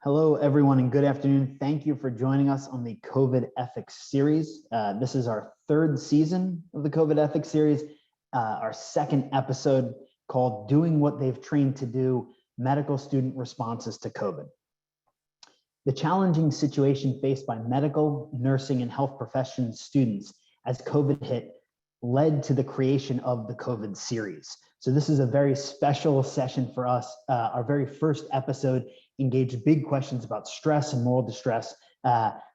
Hello, everyone, and good afternoon. Thank you for joining us on the COVID Ethics series. This is our third season of the COVID Ethics series, our second episode called Doing What They've Trained to Do, Medical Student Responses to COVID. The challenging situation faced by medical, nursing, and health profession students as COVID hit led to the creation of the COVID series. So this is a very special session for us. Our very first episode engaged big questions about stress and moral distress.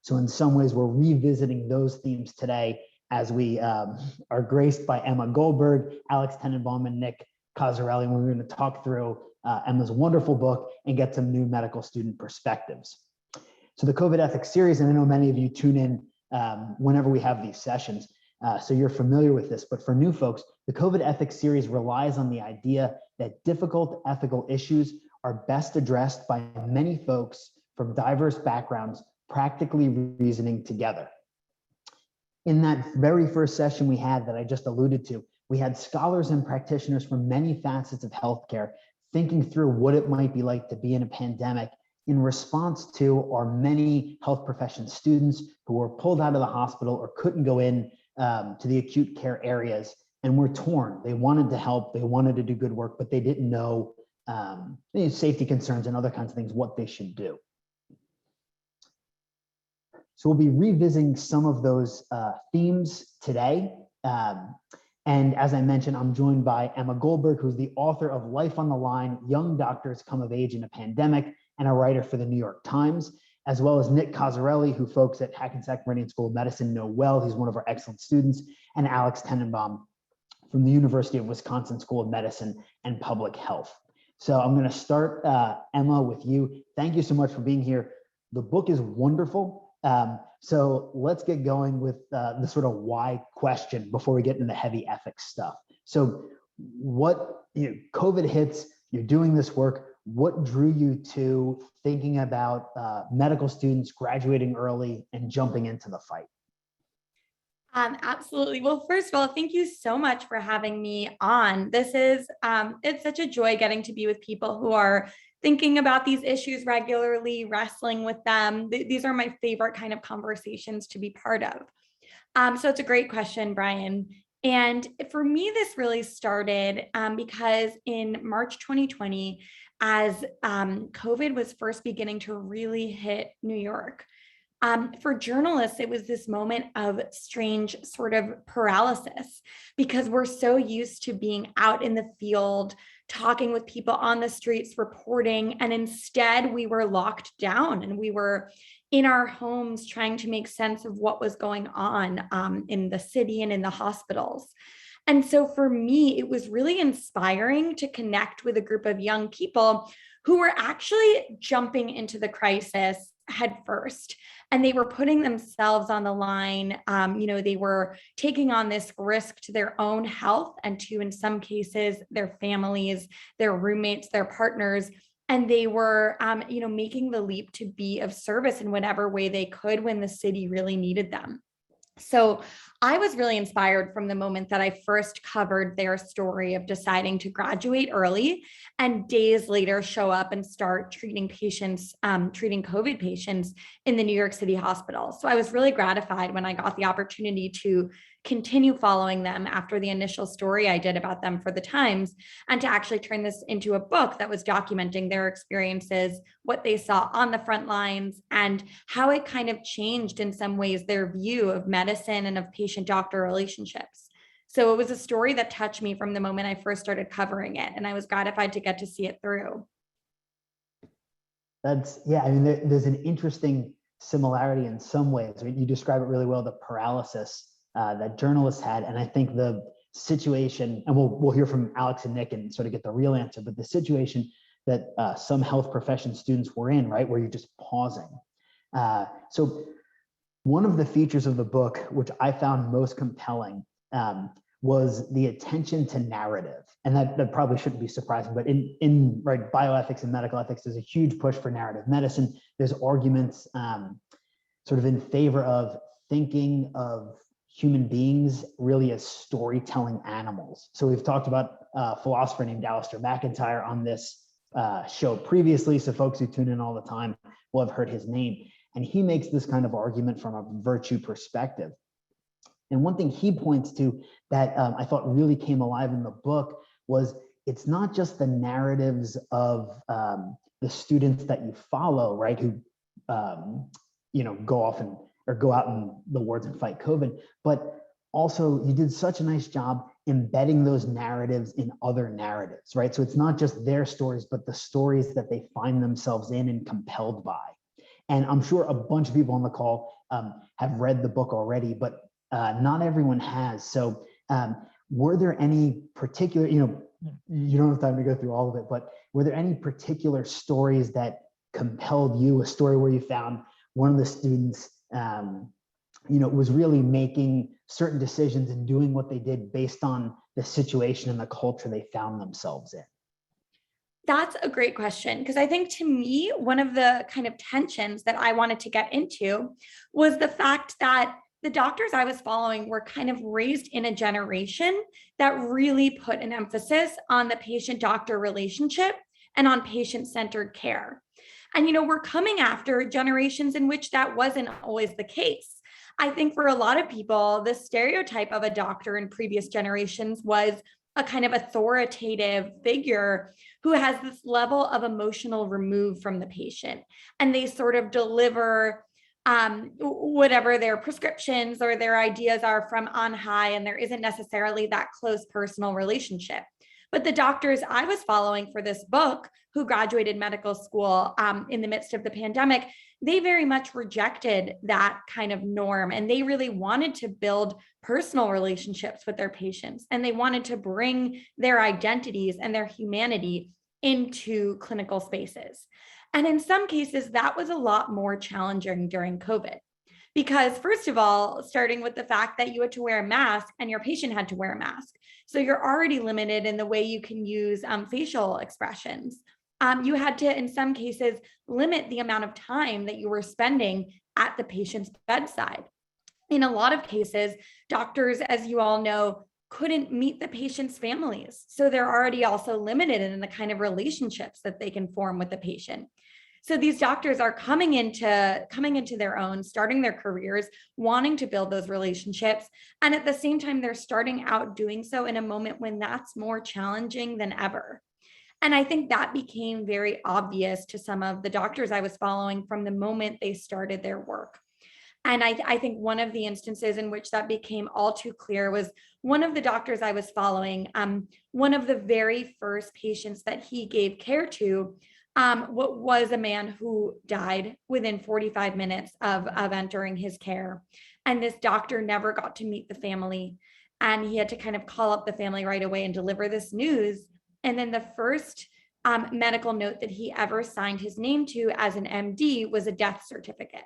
So in some ways, we're revisiting those themes today as we are graced by Emma Goldberg, Alex Tannenbaum, and Nick Cozzarelli. And we're going to talk through Emma's wonderful book and get some new medical student perspectives. So the COVID Ethics series, and I know many of you tune in whenever we have these sessions, so you're familiar with this, but for new folks, the COVID Ethics series relies on the idea that difficult ethical issues are best addressed by many folks from diverse backgrounds, practically reasoning together. In that very first session we had that I just alluded to, we had scholars and practitioners from many facets of healthcare thinking through what it might be like to be in a pandemic in response to our many health profession students who were pulled out of the hospital or couldn't go in to the acute care areas and were torn. They wanted to help, they wanted to do good work, but they didn't know safety concerns and other kinds of things, what they should do. So we'll be revisiting some of those themes today. And as I mentioned, I'm joined by Emma Goldberg, who's the author of Life on the Line, Young Doctors Come of Age in a Pandemic, and a writer for the New York Times, as well as Nick Cozzarelli, who folks at Hackensack Meridian School of Medicine know well. He's one of our excellent students, and Alex Tannenbaum from the University of Wisconsin School of Medicine and Public Health. So I'm going to start, Emma, with you. Thank you so much for being here. The book is wonderful. So let's get going with the sort of why question before we get into the heavy ethics stuff. So COVID hits, you're doing this work. What drew you to thinking about medical students graduating early and jumping into the fight? Absolutely. Well, first of all, thank you so much for having me on. This is, it's such a joy getting to be with people who are thinking about these issues regularly, wrestling with them. These are my favorite kind of conversations to be part of. So it's a great question, Brian. And for me, this really started because in March 2020, as COVID was first beginning to really hit New York, for journalists, it was this moment of strange sort of paralysis because we're so used to being out in the field, talking with people on the streets, reporting, and instead we were locked down and we were in our homes trying to make sense of what was going on in the city and in the hospitals. And so for me, it was really inspiring to connect with a group of young people who were actually jumping into the crisis head first. And they were putting themselves on the line. They were taking on this risk to their own health and to, in some cases, their families, their roommates, their partners. And they were, making the leap to be of service in whatever way they could when the city really needed them. So I was really inspired from the moment that I first covered their story of deciding to graduate early and days later show up and start treating COVID patients in the New York City hospital. So I was really gratified when I got the opportunity to continue following them after the initial story I did about them for the Times, and to actually turn this into a book that was documenting their experiences, what they saw on the front lines, and how it kind of changed in some ways their view of medicine and of patient-doctor relationships. So it was a story that touched me from the moment I first started covering it, and I was gratified to get to see it through. There's an interesting similarity in some ways. You describe it really well, the paralysis that journalists had. And I think the situation, and we'll hear from Alex and Nick and sort of get the real answer, but the situation that some health profession students were in, right, where you're just pausing. So one of the features of the book, which I found most compelling, was the attention to narrative. And that probably shouldn't be surprising, but in bioethics and medical ethics, there's a huge push for narrative medicine. There's arguments sort of in favor of thinking of human beings really as storytelling animals. So we've talked about a philosopher named Alistair McIntyre on this show previously, so folks who tune in all the time will have heard his name. And he makes this kind of argument from a virtue perspective. And one thing he points to that I thought really came alive in the book was it's not just the narratives of the students that you follow, right, who go off and or go out in the wards and fight COVID, but also you did such a nice job embedding those narratives in other narratives, right? So it's not just their stories, but the stories that they find themselves in and compelled by. And I'm sure a bunch of people on the call have read the book already, but not everyone has. So were there any particular, you don't have time to go through all of it, but were there any particular stories that compelled you, a story where you found one of the students, was really making certain decisions and doing what they did based on the situation and the culture they found themselves in? That's a great question, because I think to me, one of the kind of tensions that I wanted to get into was the fact that the doctors I was following were kind of raised in a generation that really put an emphasis on the patient-doctor relationship and on patient-centered care. And, we're coming after generations in which that wasn't always the case. I think for a lot of people, the stereotype of a doctor in previous generations was a kind of authoritative figure who has this level of emotional remove from the patient. And they sort of deliver whatever their prescriptions or their ideas are from on high, and there isn't necessarily that close personal relationship. But the doctors I was following for this book, who graduated medical school in the midst of the pandemic, they very much rejected that kind of norm. And they really wanted to build personal relationships with their patients. And they wanted to bring their identities and their humanity into clinical spaces. And in some cases, that was a lot more challenging during COVID. Because first of all, starting with the fact that you had to wear a mask and your patient had to wear a mask. So you're already limited in the way you can use facial expressions. You had to, in some cases, limit the amount of time that you were spending at the patient's bedside. In a lot of cases, doctors, as you all know, couldn't meet the patient's families. So they're already also limited in the kind of relationships that they can form with the patient. So these doctors are coming into their own, starting their careers, wanting to build those relationships. And at the same time, they're starting out doing so in a moment when that's more challenging than ever. And I think that became very obvious to some of the doctors I was following from the moment they started their work. And I think one of the instances in which that became all too clear was one of the doctors I was following. One of the very first patients that he gave care to what was a man who died within 45 minutes of entering his care. And this doctor never got to meet the family. And he had to kind of call up the family right away and deliver this news. And then the first medical note that he ever signed his name to as an MD was a death certificate.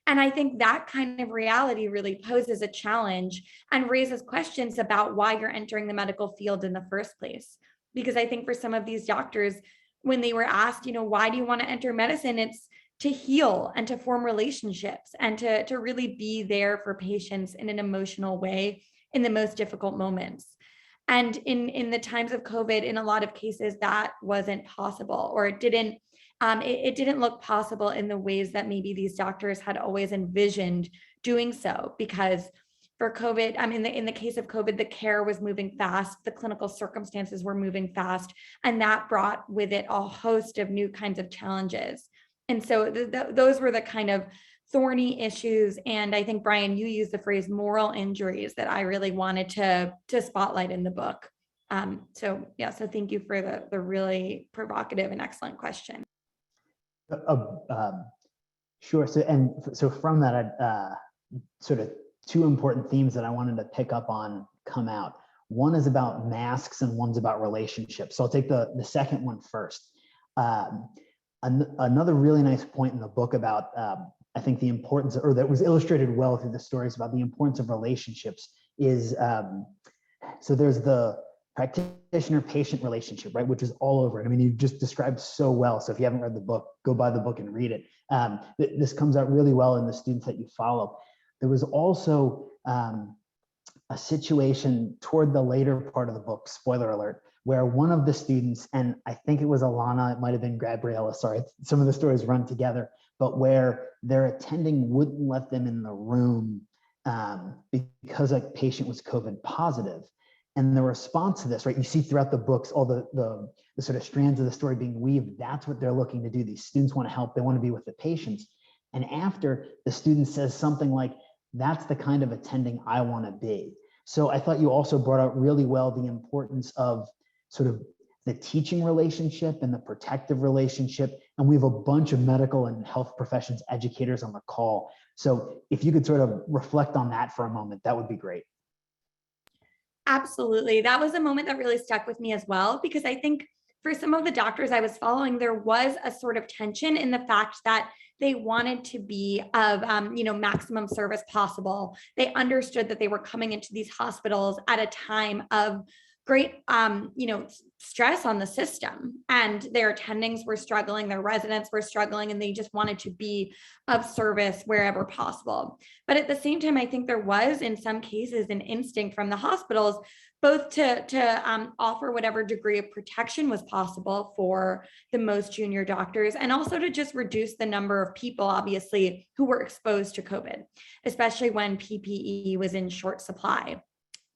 And I think that kind of reality really poses a challenge and raises questions about why you're entering the medical field in the first place. Because I think for some of these doctors, when they were asked, why do you want to enter medicine? It's to heal and to form relationships and to really be there for patients in an emotional way in the most difficult moments. And in the times of COVID, in a lot of cases, that wasn't possible, or it didn't look possible in the ways that maybe these doctors had always envisioned doing so. Because for COVID, in the case of COVID, the care was moving fast, the clinical circumstances were moving fast, and that brought with it a host of new kinds of challenges. And so those were the kind of thorny issues. And I think, Brian, you used the phrase moral injuries that I really wanted to spotlight in the book. So thank you for the really provocative and excellent question. Sure. So from that, sort of two important themes that I wanted to pick up on come out. One is about masks and one's about relationships. So I'll take the second one first. Another really nice point in the book about, I think the importance, or that was illustrated well through the stories about the importance of relationships is, so there's the practitioner-patient relationship, right, which is all over it. I mean, you just described so well. So if you haven't read the book, go buy the book and read it. This comes out really well in the students that you follow. There was also a situation toward the later part of the book, spoiler alert, where one of the students, and I think it was Alana, it might have been Gabriella, sorry, some of the stories run together, but where their attending wouldn't let them in the room because a patient was COVID positive. And the response to this, right, you see throughout the books, all the sort of strands of the story being weaved. That's what they're looking to do. These students want to help. They want to be with the patients. And after, the student says something like, that's the kind of attending I want to be. So I thought you also brought out really well the importance of sort of the teaching relationship and the protective relationship. And we have a bunch of medical and health professions educators on the call. So if you could sort of reflect on that for a moment, that would be great. Absolutely. That was a moment that really stuck with me as well, because I think for some of the doctors I was following, there was a sort of tension in the fact that they wanted to be of, maximum service possible. They understood that they were coming into these hospitals at a time of great, stress on the system, and their attendings were struggling, their residents were struggling, and they just wanted to be of service wherever possible. But at the same time, I think there was, in some cases, an instinct from the hospitals both to offer whatever degree of protection was possible for the most junior doctors, and also to just reduce the number of people, obviously, who were exposed to COVID, especially when PPE was in short supply.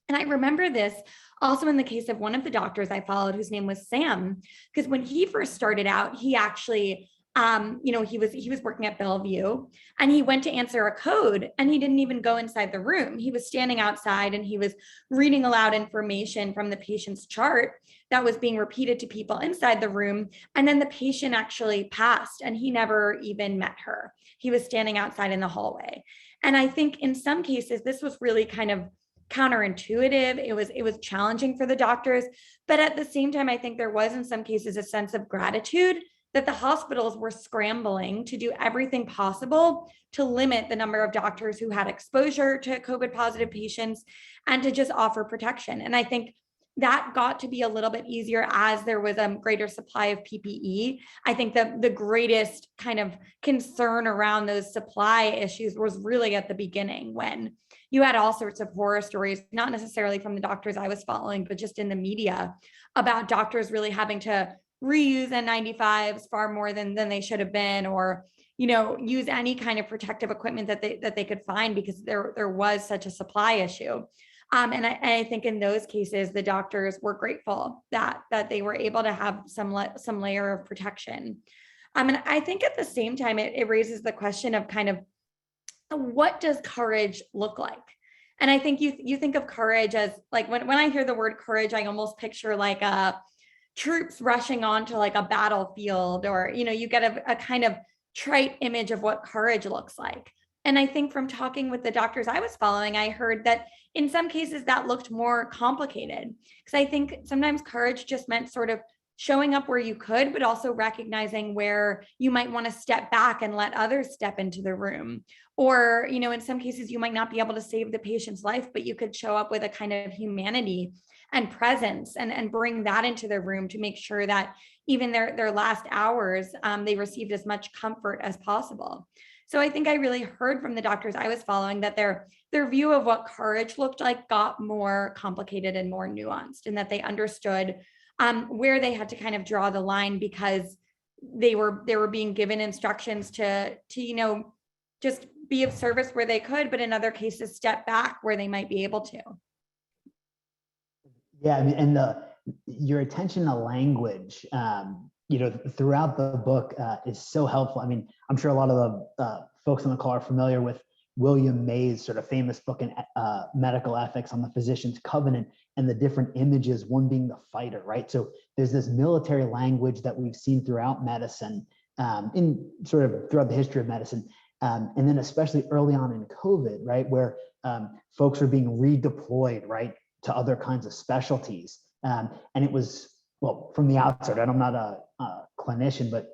And I remember this also in the case of one of the doctors I followed, whose name was Sam, because when he first started out, he actually, he was working at Bellevue, and he went to answer a code, and he didn't even go inside the room. He was standing outside, and he was reading aloud information from the patient's chart that was being repeated to people inside the room. And then the patient actually passed, and he never even met her. He was standing outside in the hallway. And I think in some cases, this was really kind of counterintuitive. It was challenging for the doctors, but at the same time, I think there was in some cases a sense of gratitude that the hospitals were scrambling to do everything possible to limit the number of doctors who had exposure to COVID positive patients and to just offer protection. And I think that got to be a little bit easier as there was a greater supply of PPE. I think that the greatest kind of concern around those supply issues was really at the beginning, when you had all sorts of horror stories, not necessarily from the doctors I was following, but just in the media, about doctors really having to reuse N95s far more than they should have been, or use any kind of protective equipment that they could find, because there was such a supply issue. And I think in those cases, the doctors were grateful that they were able to have some layer of protection. And I think at the same time, it raises the question of kind of, what does courage look like? And I think you think of courage as, like, when I hear the word courage, I almost picture like troops rushing onto like a battlefield, or, you get a kind of trite image of what courage looks like. And I think from talking with the doctors I was following, I heard that in some cases that looked more complicated, because I think sometimes courage just meant sort of showing up where you could, but also recognizing where you might want to step back and let others step into the room. Or, in some cases, you might not be able to save the patient's life, but you could show up with a kind of humanity and presence and bring that into the room to make sure that even their last hours, they received as much comfort as possible. So I think I really heard from the doctors I was following that their view of what courage looked like got more complicated and more nuanced, and that they understood where they had to kind of draw the line, because they were being given instructions to just be of service where they could, but in other cases step back where they might be able to. Yeah, I mean, and your attention to language, throughout the book is so helpful. I mean, I'm sure a lot of the folks on the call are familiar with William May's sort of famous book in medical ethics on the physician's covenant, and the different images, one being the fighter, right? So there's this military language that we've seen throughout medicine, in sort of throughout the history of medicine. And then especially early on in COVID, right, where folks are being redeployed, right, to other kinds of specialties. And it was, well, from the outset, and I'm not a clinician, but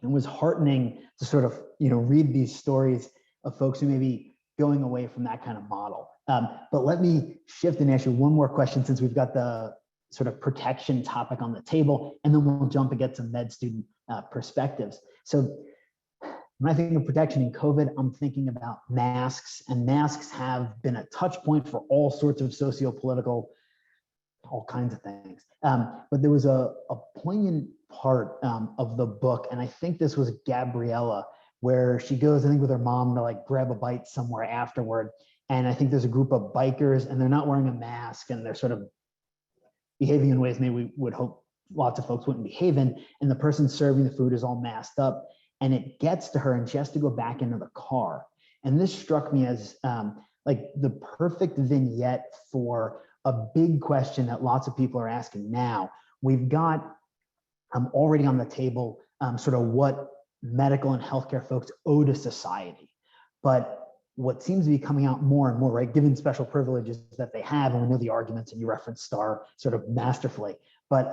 it was heartening to sort of, read these stories of folks who may be going away from that kind of model. But let me shift and ask you one more question, since we've got the sort of protection topic on the table, and then we'll jump and get some med student perspectives. So when I think of protection in COVID, I'm thinking about masks, and masks have been a touch point for all sorts of socio-political all kinds of things. But there was a poignant part of the book, and I think this was Gabriella, where she goes, I think, with her mom to like grab a bite somewhere afterward. And I think there's a group of bikers, and they're not wearing a mask, and they're sort of behaving in ways maybe we would hope lots of folks wouldn't behave in. And the person serving the food is all masked up, and it gets to her, and she has to go back into the car. And this struck me as like the perfect vignette for a big question that lots of people are asking now. We've got already on the table sort of what medical and healthcare folks owe to society. But what seems to be coming out more and more, right, given special privileges that they have, and we know the arguments, and you referenced Starr sort of masterfully, but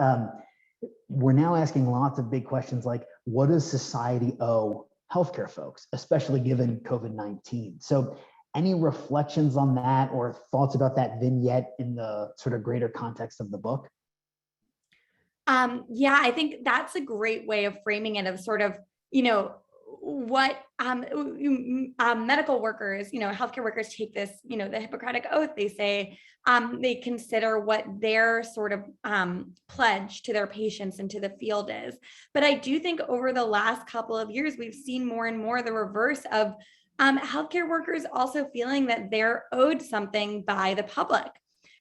we're now asking lots of big questions like, what does society owe healthcare folks, especially given COVID-19? So any reflections on that or thoughts about that vignette in the sort of greater context of the book? Yeah, I think that's a great way of framing it, of sort of, what medical workers, healthcare workers take this, the Hippocratic Oath, they say, they consider what their sort of pledge to their patients and to the field is. But I do think over the last couple of years, we've seen more and more the reverse of healthcare workers also feeling that they're owed something by the public.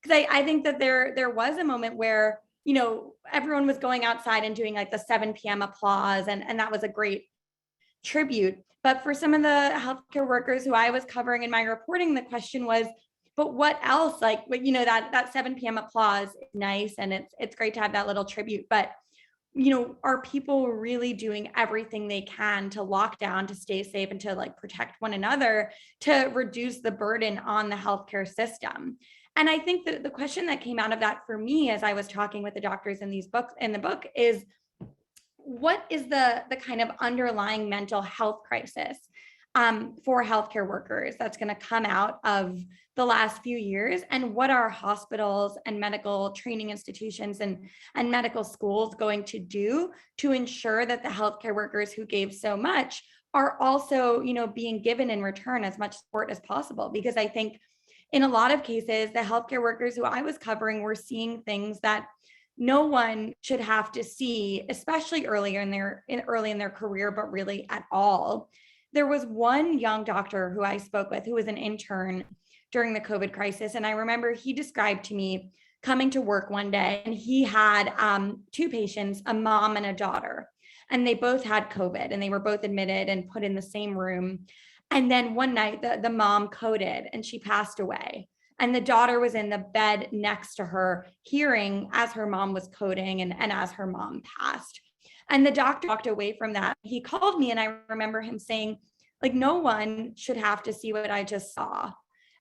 Because I think that there was a moment where, everyone was going outside and doing like the 7 p.m. applause, and that was a great tribute. But for some of the healthcare workers who I was covering in my reporting, the question was, but what else? Like, that 7 p.m. applause is nice, and it's great to have that little tribute, but are people really doing everything they can to lock down, to stay safe, and to like protect one another, to reduce the burden on the healthcare system? And I think that the question that came out of that for me, as I was talking with the doctors in the book, is what is the kind of underlying mental health crisis for healthcare workers that's going to come out of the last few years, and what are hospitals and medical training institutions and medical schools going to do to ensure that the healthcare workers who gave so much are also, being given in return as much support as possible? Because I think in a lot of cases, the healthcare workers who I was covering were seeing things that no one should have to see, especially early in their career, but really at all. There was one young doctor who I spoke with who was an intern during the COVID crisis. And I remember he described to me coming to work one day, and he had 2 patients, a mom and a daughter, and they both had COVID, and they were both admitted and put in the same room. And then one night the mom coded and she passed away. And the daughter was in the bed next to her, hearing as her mom was coding and as her mom passed. And the doctor walked away from that. He called me, and I remember him saying, like, no one should have to see what I just saw.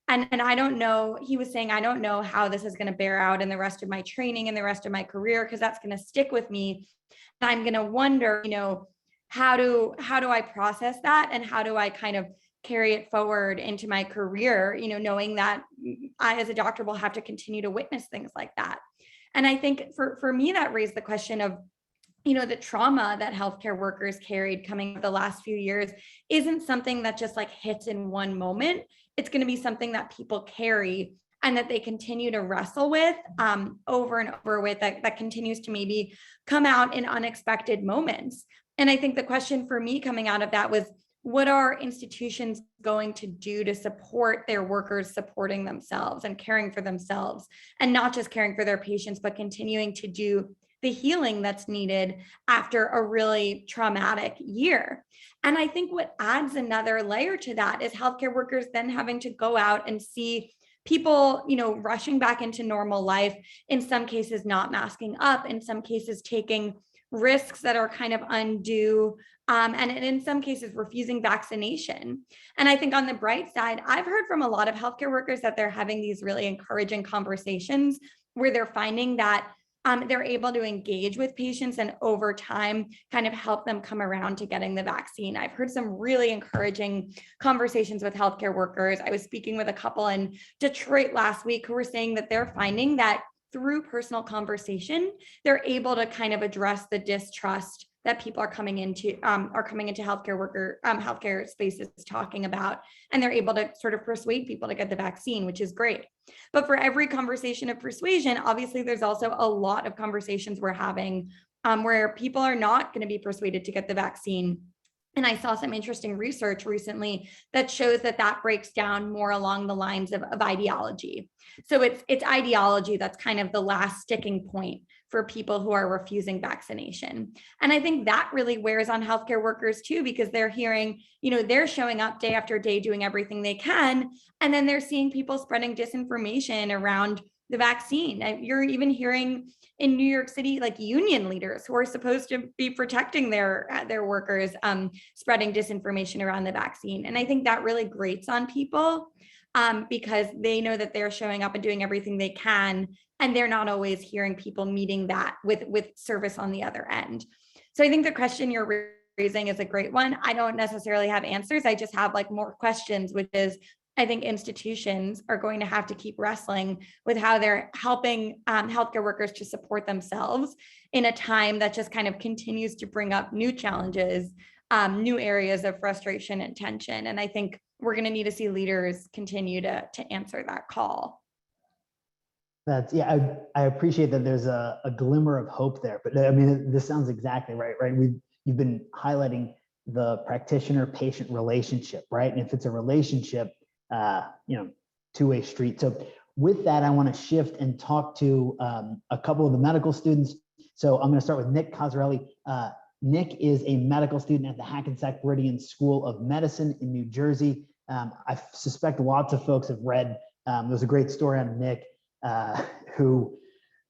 And I don't know, he was saying, I don't know how this is going to bear out in the rest of my training and the rest of my career, because that's going to stick with me. And I'm going to wonder, how do I process that, and how do I kind of carry it forward into my career, knowing that I as a doctor will have to continue to witness things like that. And I think for me, that raised the question of, the trauma that healthcare workers carried coming the last few years isn't something that just like hits in one moment. It's going to be something that people carry and that they continue to wrestle with over and over with, that continues to maybe come out in unexpected moments. And I think the question for me coming out of that was, what are institutions going to do to support their workers supporting themselves and caring for themselves, and not just caring for their patients, but continuing to do the healing that's needed after a really traumatic year? And I think what adds another layer to that is healthcare workers then having to go out and see people, rushing back into normal life, in some cases not masking up, in some cases taking risks that are kind of undue, and in some cases refusing vaccination. And I think on the bright side, I've heard from a lot of healthcare workers that they're having these really encouraging conversations where they're finding that they're able to engage with patients and over time kind of help them come around to getting the vaccine. I've heard some really encouraging conversations with healthcare workers. I was speaking with a couple in Detroit last week who were saying that they're finding that through personal conversation, they're able to kind of address the distrust that people are coming into healthcare spaces talking about, and they're able to sort of persuade people to get the vaccine, which is great. But for every conversation of persuasion, obviously there's also a lot of conversations we're having where people are not going to be persuaded to get the vaccine. And I saw some interesting research recently that shows that breaks down more along the lines of ideology. So it's ideology that's kind of the last sticking point for people who are refusing vaccination. And I think that really wears on healthcare workers too, because they're hearing, they're showing up day after day doing everything they can. And then they're seeing people spreading disinformation around the vaccine. You're even hearing in New York City, like union leaders who are supposed to be protecting their workers, spreading disinformation around the vaccine. And I think that really grates on people because they know that they're showing up and doing everything they can, and they're not always hearing people meeting that with service on the other end. So I think the question you're raising is a great one. I don't necessarily have answers. I just have like more questions, which is, I think institutions are going to have to keep wrestling with how they're helping healthcare workers to support themselves in a time that just kind of continues to bring up new challenges, new areas of frustration and tension. And I think we're going to need to see leaders continue to answer that call. I appreciate that there's a glimmer of hope there, but I mean, this sounds exactly right? You've been highlighting the practitioner-patient relationship, right? And if it's a relationship, two-way street. So with that, I want to shift and talk to a couple of the medical students. So I'm going to start with Nick Cozzarelli. Nick is a medical student at the Hackensack Meridian School of Medicine in New Jersey. I suspect lots of folks have read, there's a great story on Nick, who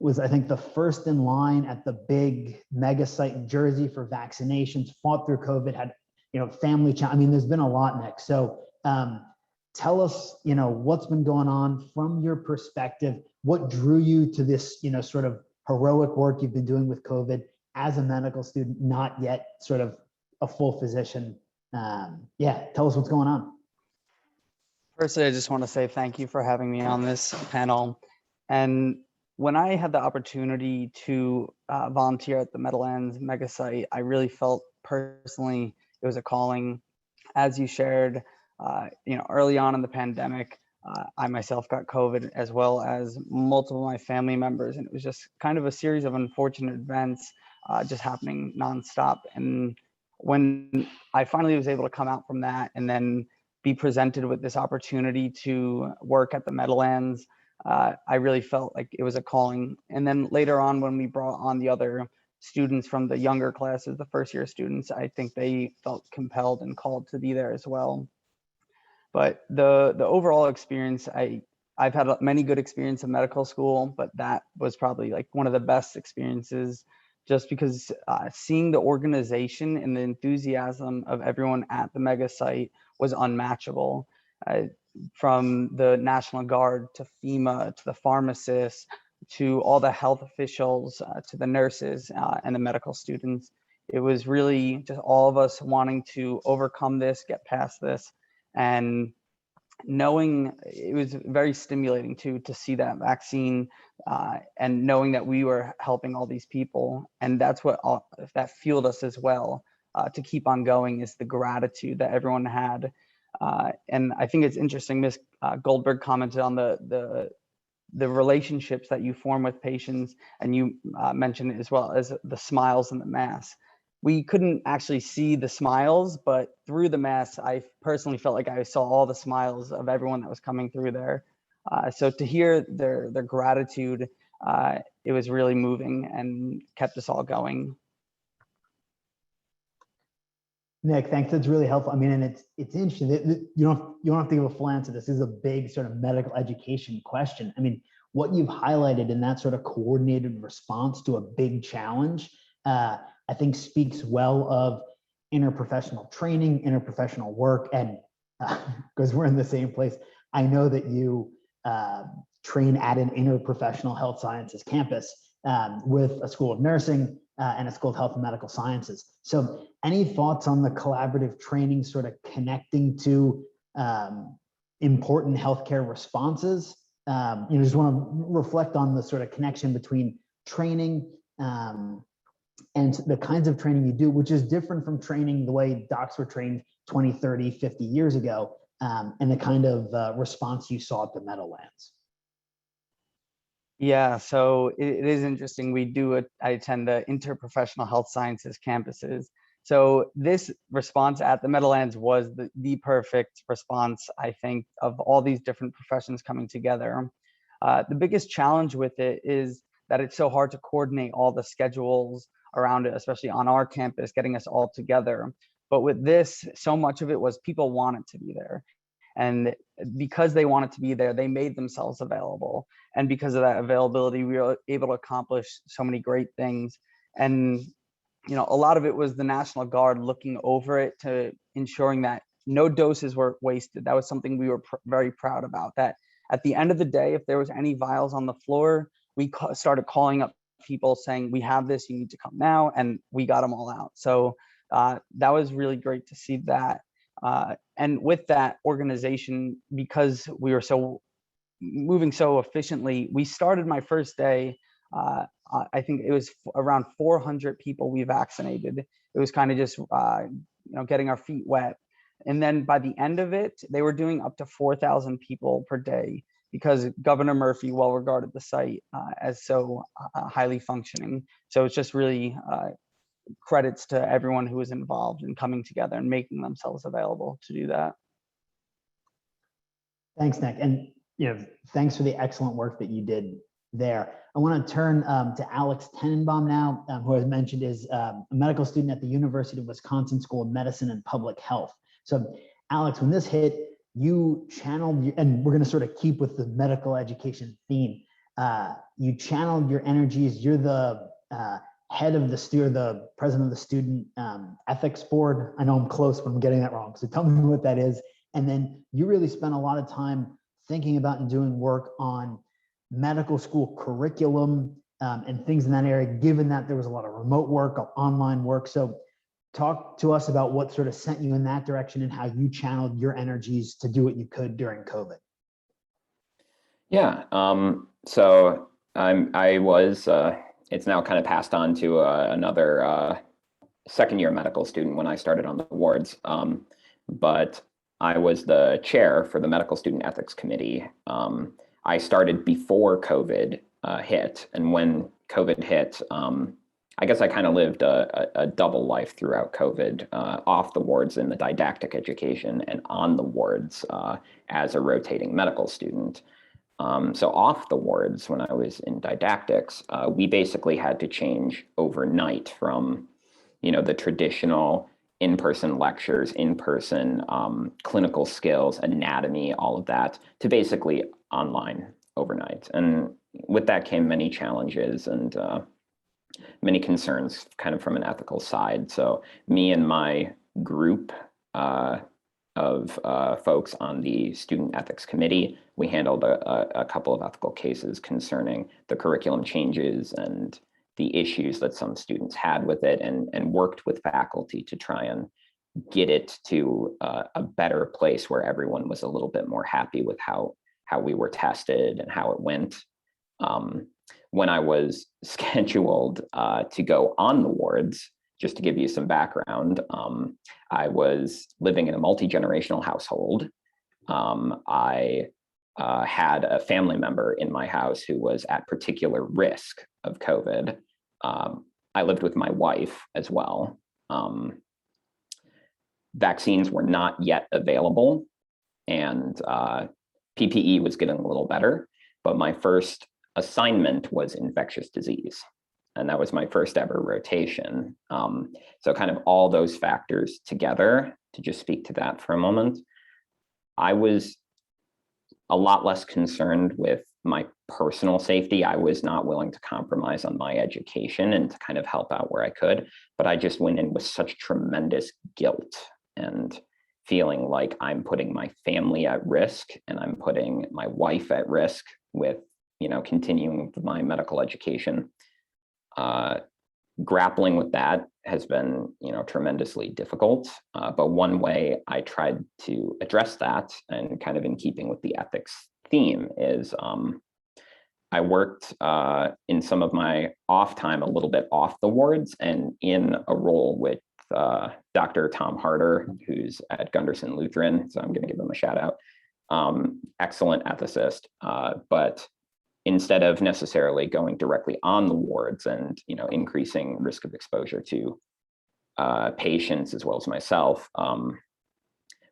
was, I think, the first in line at the big mega site in Jersey for vaccinations, fought through COVID, had, family challenge. I mean, there's been a lot, Nick. So tell us, what's been going on from your perspective. What drew you to this, sort of heroic work you've been doing with COVID as a medical student, not yet sort of a full physician? Tell us what's going on. Firstly, I just want to say thank you for having me on this panel. And when I had the opportunity to volunteer at the Meadowlands mega site, I really felt personally it was a calling. As you shared, early on in the pandemic, I myself got COVID, as well as multiple of my family members. And it was just kind of a series of unfortunate events just happening nonstop. And when I finally was able to come out from that and then be presented with this opportunity to work at the Meadowlands, I really felt like it was a calling. And then later on, when we brought on the other students from the younger classes, the first year students, I think they felt compelled and called to be there as well. But the overall experience, I've had many good experiences in medical school, but that was probably like one of the best experiences, just because seeing the organization and the enthusiasm of everyone at the mega site was unmatchable. From the National Guard to FEMA to the pharmacists to all the health officials to the nurses and the medical students. It was really just all of us wanting to overcome this, get past this, and knowing it was very stimulating to see that vaccine and knowing that we were helping all these people. And that's what that fueled us as well to keep on going, is the gratitude that everyone had. And I think it's interesting, Ms. Goldberg commented on the relationships that you form with patients, and you mentioned it as well as the smiles and the masks. We couldn't actually see the smiles, but through the masks, I personally felt like I saw all the smiles of everyone that was coming through there. So to hear their gratitude, it was really moving and kept us all going. Nick, thanks. That's really helpful. I mean, and it's interesting. You don't have to give a full answer. This is a big sort of medical education question. I mean, what you've highlighted in that sort of coordinated response to a big challenge, I think speaks well of interprofessional training, interprofessional work, and because we're in the same place, I know that you train at an interprofessional health sciences campus with a school of nursing and a school of health and medical sciences. So any thoughts on the collaborative training sort of connecting to important healthcare responses? Just want to reflect on the sort of connection between training and the kinds of training you do, which is different from training the way docs were trained 20, 30, 50 years ago, and the kind of response you saw at the Meadowlands. Yeah, so it is interesting. I attend the interprofessional health sciences campuses. So this response at the Meadowlands was the perfect response, I think, of all these different professions coming together. The biggest challenge with it is that it's so hard to coordinate all the schedules around it, especially on our campus, getting us all together. But with this, so much of it was people wanted to be there. And because they wanted to be there, they made themselves available. And because of that availability, we were able to accomplish so many great things. And a lot of it was the National Guard looking over it to ensuring that no doses were wasted. That was something we were very proud about, that at the end of the day, if there was any vials on the floor, we started calling up people saying, we have this, you need to come now. And we got them all out. So that was really great to see that. And with that organization, because we were moving so efficiently, we started my first day, I think it was around 400 people we vaccinated. It was kind of just, getting our feet wet. And then by the end of it, they were doing up to 4,000 people per day, because Governor Murphy well regarded the site as so highly functioning. So it's just really credits to everyone who was involved in coming together and making themselves available to do that. Thanks, Nick. And thanks for the excellent work that you did there. I want to turn to Alex Tannenbaum now, who I mentioned is a medical student at the University of Wisconsin School of Medicine and Public Health. So Alex, when this hit, you channeled, and we're going to sort of keep with the medical education theme, you channeled your energies. You're the head of the president of the student ethics board. I know I'm close, but I'm getting that wrong. So tell me what that is. And then you really spent a lot of time thinking about and doing work on medical school curriculum and things in that area, given that there was a lot of remote work, online work. So talk to us about what sort of sent you in that direction and how you channeled your energies to do what you could during COVID. Yeah, so I was, it's now kind of passed on to another second year medical student when I started on the wards, but I was the chair for the medical student ethics committee. I started before COVID hit, and when COVID hit, I guess I kind of lived a double life throughout COVID, off the wards in the didactic education and on the wards as a rotating medical student. So off the wards, when I was in didactics, we basically had to change overnight from, the traditional in-person lectures, in-person clinical skills, anatomy, all of that, to basically online overnight. And with that came many challenges and many concerns kind of from an ethical side. So me and my group of folks on the student ethics committee, we handled a couple of ethical cases concerning the curriculum changes and the issues that some students had with it, and worked with faculty to try and get it to a better place where everyone was a little bit more happy with how we were tested and how it went. When I was scheduled to go on the wards, just to give you some background, I was living in a multi-generational household. I had a family member in my house who was at particular risk of COVID. I lived with my wife as well. Vaccines were not yet available, and PPE was getting a little better, but my first assignment was infectious disease. And that was my first ever rotation. So kind of all those factors together, to just speak to that for a moment, I was a lot less concerned with my personal safety. I was not willing to compromise on my education and to kind of help out where I could, but I just went in with such tremendous guilt and feeling like I'm putting my family at risk and I'm putting my wife at risk with, continuing with my medical education. Grappling with that has been, tremendously difficult. But one way I tried to address that, and kind of in keeping with the ethics theme, is I worked in some of my off time a little bit off the wards and in a role with Dr. Tom Harder, who's at Gunderson Lutheran. So I'm going to give him a shout out. Excellent ethicist, but instead of necessarily going directly on the wards and increasing risk of exposure to patients as well as myself,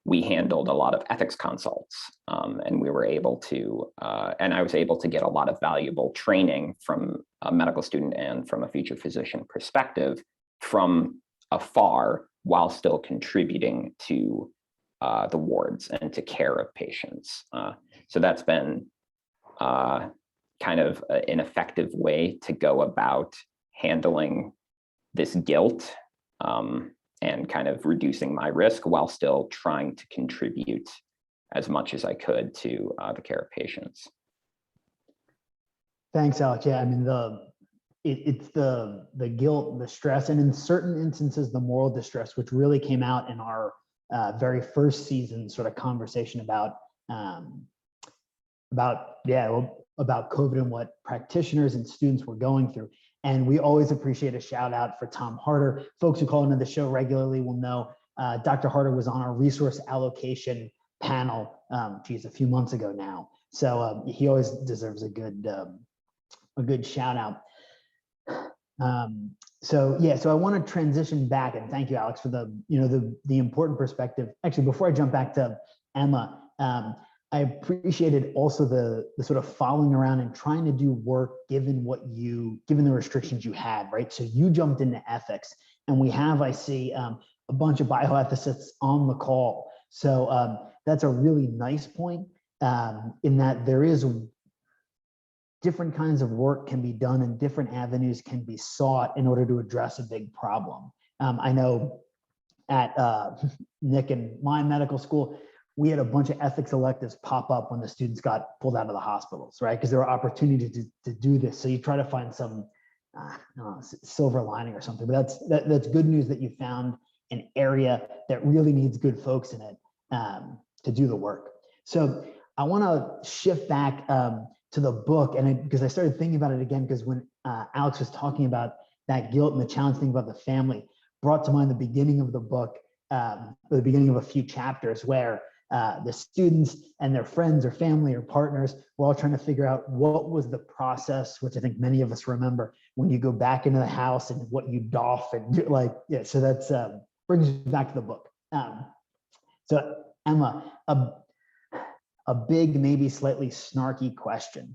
we handled a lot of ethics consults, and we were able to, and I was able to get a lot of valuable training from a medical student and from a future physician perspective from afar, while still contributing to the wards and to care of patients. So that's been kind of an effective way to go about handling this guilt and kind of reducing my risk while still trying to contribute as much as I could to the care of patients. Thanks, Alex. Yeah, I mean, it's the guilt, the stress, and in certain instances, the moral distress, which really came out in our very first season sort of conversation about COVID and what practitioners and students were going through. And we always appreciate a shout out for Tom Harder. Folks who call into the show regularly will know Dr. Harder was on our resource allocation panel, a few months ago now. So he always deserves a good shout out. So I want to transition back, and thank you, Alex, for the important perspective. Actually, before I jump back to Emma, I appreciated also the sort of following around and trying to do work given the restrictions you had, right? So you jumped into ethics, and we have, I see, a bunch of bioethicists on the call. So that's a really nice point in that there is different kinds of work can be done and different avenues can be sought in order to address a big problem. I know at Nick and my medical school, we had a bunch of ethics electives pop up when the students got pulled out of the hospitals, right? Because there were opportunities to do this. So you try to find some silver lining or something, but that's good news that you found an area that really needs good folks in it to do the work. So I want to shift back to the book, and because I started thinking about it again, because when Alex was talking about that guilt and the challenge thing about the family, brought to mind the beginning of the book, or the beginning of a few chapters where the students and their friends or family or partners were all trying to figure out what was the process, which I think many of us remember, when you go back into the house and what you doff and do, so that's brings us back to the book. So Emma, a big, maybe slightly snarky question.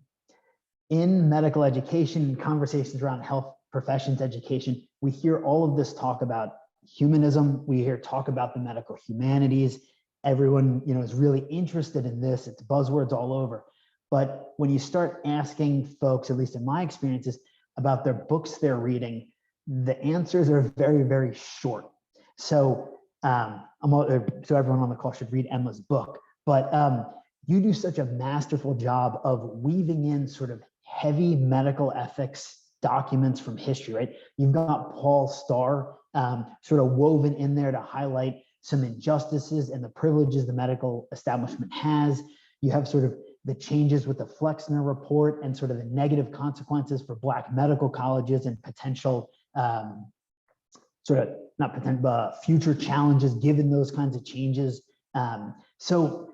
In medical education, conversations around health professions education, we hear all of this talk about humanism. We hear talk about the medical humanities. Everyone, is really interested in this. It's buzzwords all over. But when you start asking folks, at least in my experiences, about their books they're reading, the answers are very, very short. So, so everyone on the call should read Emma's book. But you do such a masterful job of weaving in sort of heavy medical ethics documents from history, right? You've got Paul Starr sort of woven in there to highlight some injustices and the privileges the medical establishment has. You have sort of the changes with the Flexner report and sort of the negative consequences for Black medical colleges and potential future challenges given those kinds of changes. So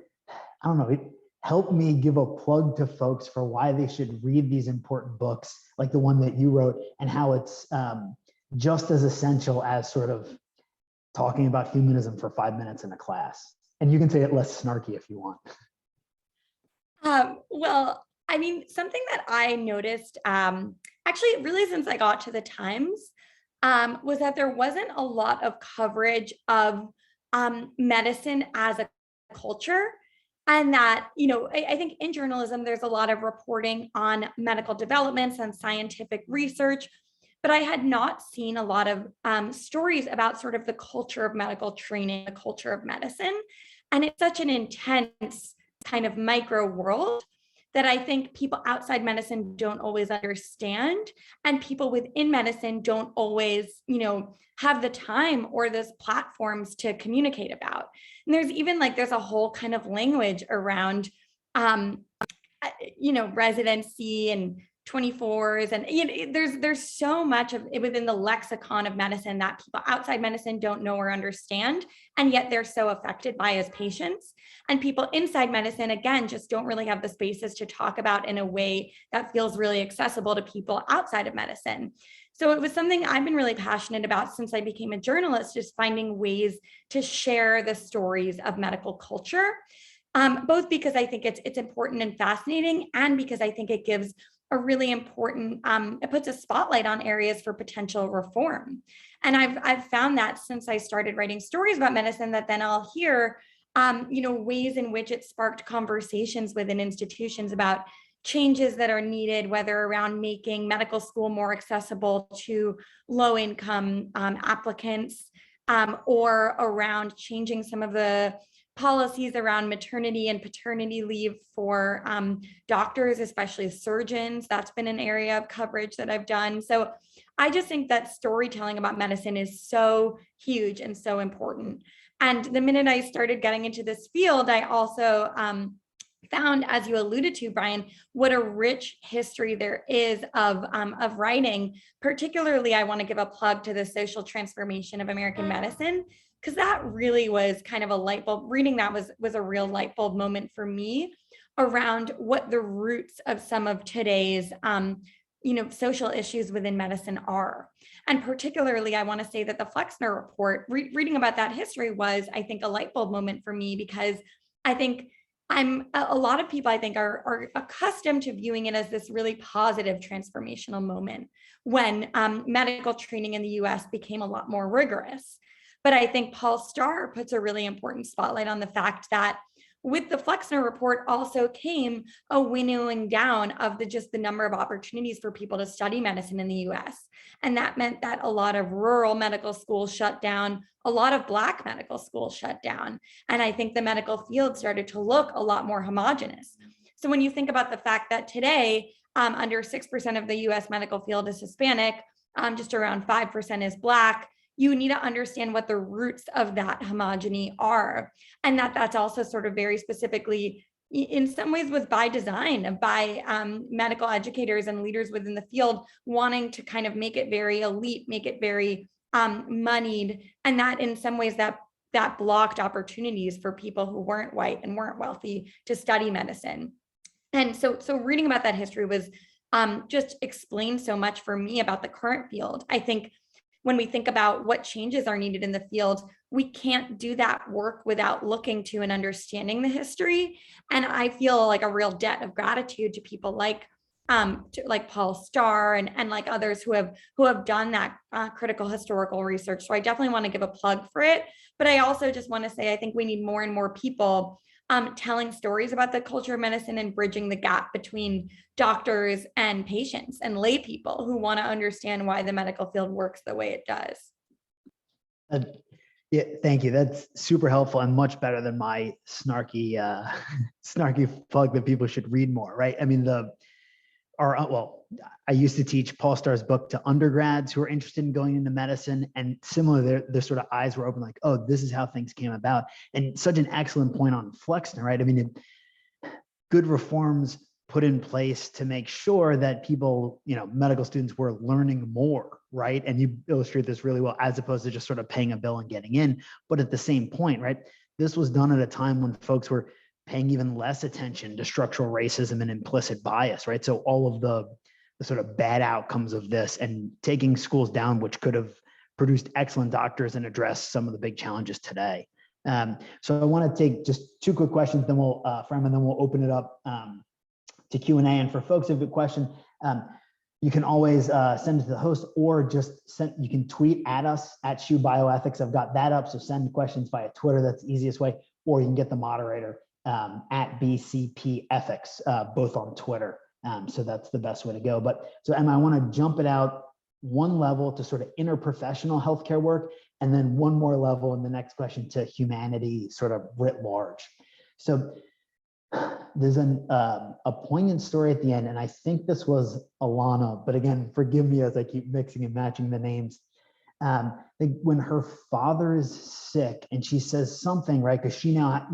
I don't know, help me give a plug to folks for why they should read these important books like the one that you wrote, and how it's just as essential as sort of talking about humanism for 5 minutes in a class. And you can say it less snarky if you want. Well, I mean, something that I noticed, actually really since I got to the Times, was that there wasn't a lot of coverage of medicine as a culture. And that, I think in journalism, there's a lot of reporting on medical developments and scientific research, but I had not seen a lot of stories about sort of the culture of medical training, the culture of medicine. And it's such an intense kind of micro world that I think people outside medicine don't always understand, and people within medicine don't always, have the time or those platforms to communicate about. And there's even there's a whole kind of language around residency and 24s, and there's so much of it within the lexicon of medicine that people outside medicine don't know or understand, and yet they're so affected by as patients. And people inside medicine, again, just don't really have the spaces to talk about in a way that feels really accessible to people outside of medicine. So it was something I've been really passionate about since I became a journalist, just finding ways to share the stories of medical culture, both because I think it's important and fascinating, and because I think it gives a really important, it puts a spotlight on areas for potential reform. And I've found that since I started writing stories about medicine, that then I'll hear, ways in which it sparked conversations within institutions about changes that are needed, whether around making medical school more accessible to low-income applicants, or around changing some of the policies around maternity and paternity leave for doctors, especially surgeons. That's been an area of coverage that I've done. So I just think that storytelling about medicine is so huge and so important. And the minute I started getting into this field, I also found, as you alluded to, Brian, what a rich history there is of writing. Particularly, I want to give a plug to the social transformation of American medicine, because that really was kind of a light bulb. Reading that was a real light bulb moment for me around what the roots of some of today's social issues within medicine are. And particularly, I want to say that the Flexner report, reading about that history was, I think, a light bulb moment for me, because I think a lot of people, I think, are accustomed to viewing it as this really positive transformational moment when medical training in the US became a lot more rigorous. But I think Paul Starr puts a really important spotlight on the fact that with the Flexner report also came a winnowing down of the number of opportunities for people to study medicine in the US. And that meant that a lot of rural medical schools shut down, a lot of Black medical schools shut down. And I think the medical field started to look a lot more homogenous. So when you think about the fact that today, under 6% of the US medical field is Hispanic, just around 5% is Black, you need to understand what the roots of that homogeny are. And that's also sort of very specifically, in some ways, was by design, by medical educators and leaders within the field wanting to kind of make it very elite, make it very moneyed, and that in some ways that blocked opportunities for people who weren't white and weren't wealthy to study medicine. And so reading about that history was just explained so much for me about the current field. I think when we think about what changes are needed in the field, we can't do that work without looking to and understanding the history. And I feel like a real debt of gratitude to people like Paul Starr and like others who have done that critical historical research. So I definitely want to give a plug for it. But I also just want to say, I think we need more and more people telling stories about the culture of medicine and bridging the gap between doctors and patients and lay people who want to understand why the medical field works the way it does. Yeah, thank you. That's super helpful and much better than my snarky plug that people should read more, right? I mean, I used to teach Paul Starr's book to undergrads who are interested in going into medicine, and similarly, their sort of eyes were open, like, oh, this is how things came about. And such an excellent point on Flexner, right? I mean, good reforms put in place to make sure that people, medical students were learning more, right? And you illustrate this really well, as opposed to just sort of paying a bill and getting in. But at the same point, right, this was done at a time when folks were paying even less attention to structural racism and implicit bias, right? So all of the sort of bad outcomes of this and taking schools down, which could have produced excellent doctors and addressed some of the big challenges today. So I want to take just two quick questions, then we'll and then we'll open it up to Q&A. And for folks who have a question, you can always send it to the host, or just you can tweet at us at SHU Bioethics. I've got that up, so send questions via Twitter. That's the easiest way, or you can get the moderator at BCP Ethics, both on Twitter. So that's the best way to go. But so Emma, I want to jump it out one level to sort of interprofessional healthcare work, and then one more level in the next question to humanity sort of writ large. So there's a poignant story at the end, and I think this was Alana, but again, forgive me as I keep mixing and matching the names. I think when her father is sick and she says something, right? Because she now,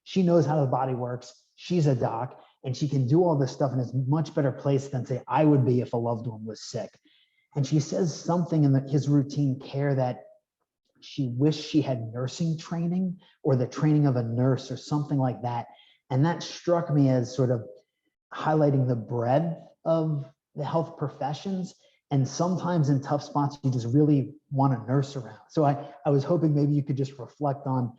she knows how the body works. She's a doc. and she can do all this stuff and is much better place than say I would be if a loved one was sick. And she says something in his routine care that she wished she had nursing training or the training of a nurse or something like that. And that struck me as sort of highlighting the breadth of the health professions. And sometimes in tough spots, you just really want a nurse around. So I was hoping maybe you could just reflect on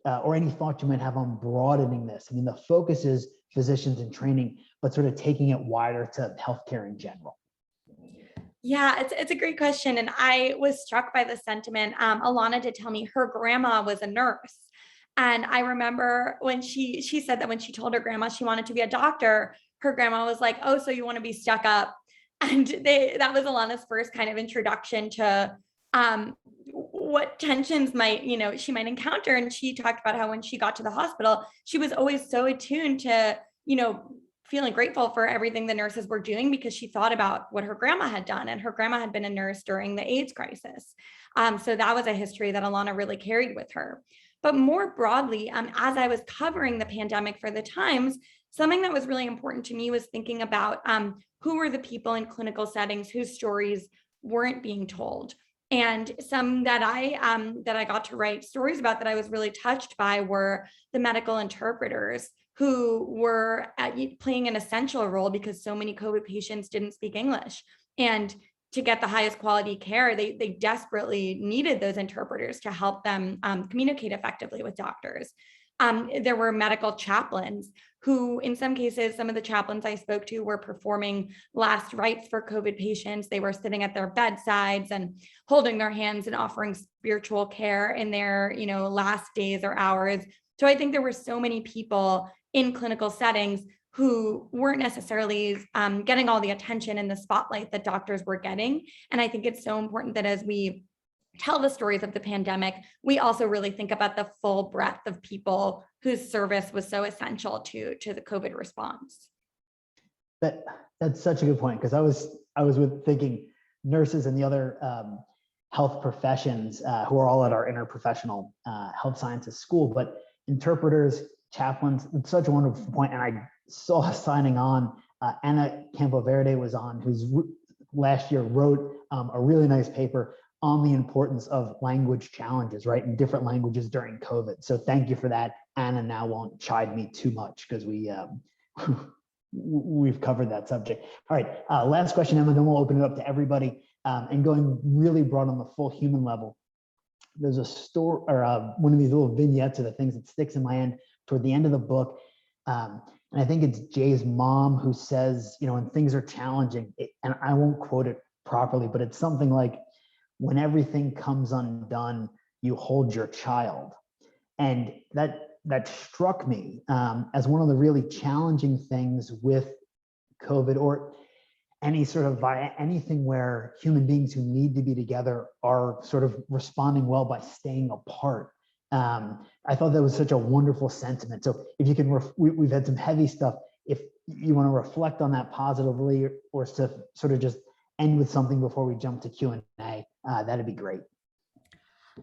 or any thought you might have on broadening this. I mean, the focus is physicians in training, but sort of taking it wider to healthcare in general. Yeah, it's a great question. And I was struck by the sentiment. Alana did tell me her grandma was a nurse. And I remember when she said that when she told her grandma she wanted to be a doctor, her grandma was like, "Oh, so you want to be stuck up?" And that was Alana's first kind of introduction to what tensions she might encounter. And she talked about how when she got to the hospital, she was always so attuned to, feeling grateful for everything the nurses were doing because she thought about what her grandma had done, and her grandma had been a nurse during the AIDS crisis. So that was a history that Alana really carried with her. But more broadly, as I was covering the pandemic for the Times, something that was really important to me was thinking about who were the people in clinical settings whose stories weren't being told. And some that I got to write stories about that I was really touched by were the medical interpreters who were playing an essential role because so many COVID patients didn't speak English. And to get the highest quality care, they desperately needed those interpreters to help them communicate effectively with doctors. There were medical chaplains who, in some cases, some of the chaplains I spoke to were performing last rites for COVID patients. They were sitting at their bedsides and holding their hands and offering spiritual care in their, last days or hours. So I think there were so many people in clinical settings who weren't necessarily getting all the attention and the spotlight that doctors were getting. And I think it's so important that as we tell the stories of the pandemic, we also really think about the full breadth of people whose service was so essential to the COVID response. That's such a good point, because I was thinking nurses and the other health professions who are all at our interprofessional health sciences school, but interpreters, chaplains, it's such a wonderful point. And I saw signing on, Anna Campoverde was on, who's last year wrote a really nice paper on the importance of language challenges, right, in different languages during COVID. So thank you for that. Anna now won't chide me too much because we've covered that subject. All right, last question, Emma, then we'll open it up to everybody. And going really broad on the full human level, there's a story or one of these little vignettes of the things that sticks in my head toward the end of the book. And I think it's Jay's mom who says, when things are challenging, and I won't quote it properly, but it's something like, when everything comes undone, you hold your child. And that struck me as one of the really challenging things with COVID, or any sort of anything where human beings who need to be together are sort of responding well by staying apart. I thought that was such a wonderful sentiment. So if you can, we've had some heavy stuff. If you want to reflect on that positively, or to sort of just end with something before we jump to Q&A, that'd be great.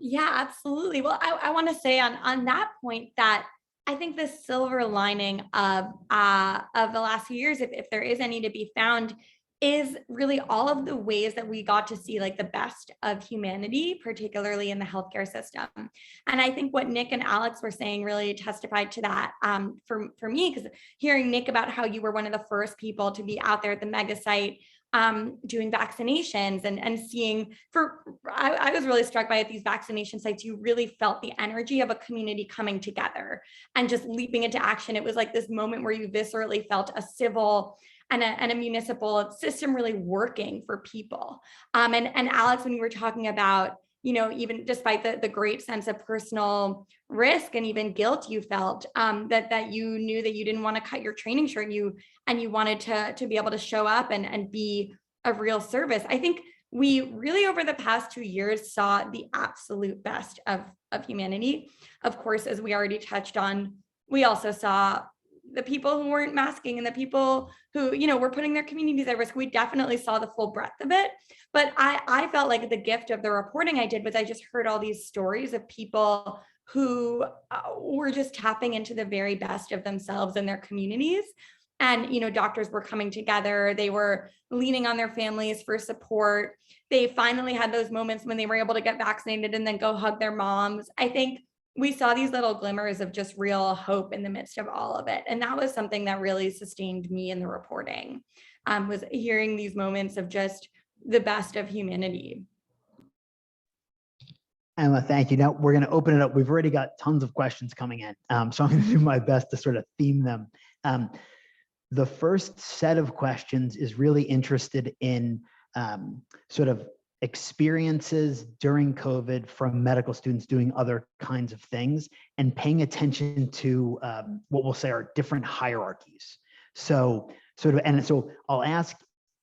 Yeah, absolutely. Well, I want to say on that point that I think the silver lining of the last few years, if there is any to be found, is really all of the ways that we got to see like the best of humanity, particularly in the healthcare system. And I think what Nick and Alex were saying really testified to that for me, because hearing Nick about how you were one of the first people to be out there at the mega site doing vaccinations and seeing I was really struck by at these vaccination sites, you really felt the energy of a community coming together and just leaping into action. It was like this moment where you viscerally felt a civil and a municipal system really working for people. And Alex, when you were talking about, even despite the great sense of personal risk and even guilt you felt, that you knew that you didn't want to cut your training short, and you wanted to be able to show up and be of real service. I think we really over the past 2 years saw the absolute best of humanity. Of course, as we already touched on, we also saw the people who weren't masking and the people who, were putting their communities at risk. We definitely saw the full breadth of it. But I felt like the gift of the reporting I did was I just heard all these stories of people who were just tapping into the very best of themselves and their communities. And, doctors were coming together. They were leaning on their families for support. They finally had those moments when they were able to get vaccinated and then go hug their moms. I think we saw these little glimmers of just real hope in the midst of all of it. And that was something that really sustained me in the reporting, was hearing these moments of just the best of humanity. Emma, thank you. Now we're going to open it up. We've already got tons of questions coming in, so I'm going to do my best to sort of theme them. The first set of questions is really interested in sort of experiences during COVID from medical students doing other kinds of things and paying attention to what we'll say are different hierarchies. So so I'll ask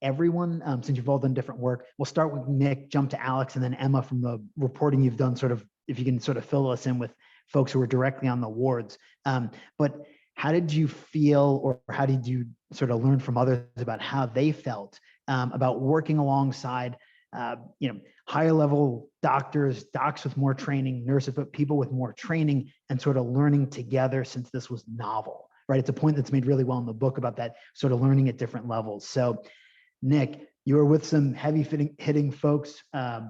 everyone, since you've all done different work, we'll start with Nick, jump to Alex, and then Emma, from the reporting you've done, sort of, if you can sort of fill us in with folks who are directly on the wards. But how did you feel, or how did you sort of learn from others about how they felt about working alongside, higher level doctors, docs with more training, nurses, but people with more training, and sort of learning together, since this was novel, right? It's a point that's made really well in the book about that sort of learning at different levels. So Nick, you were with some heavy hitting folks. I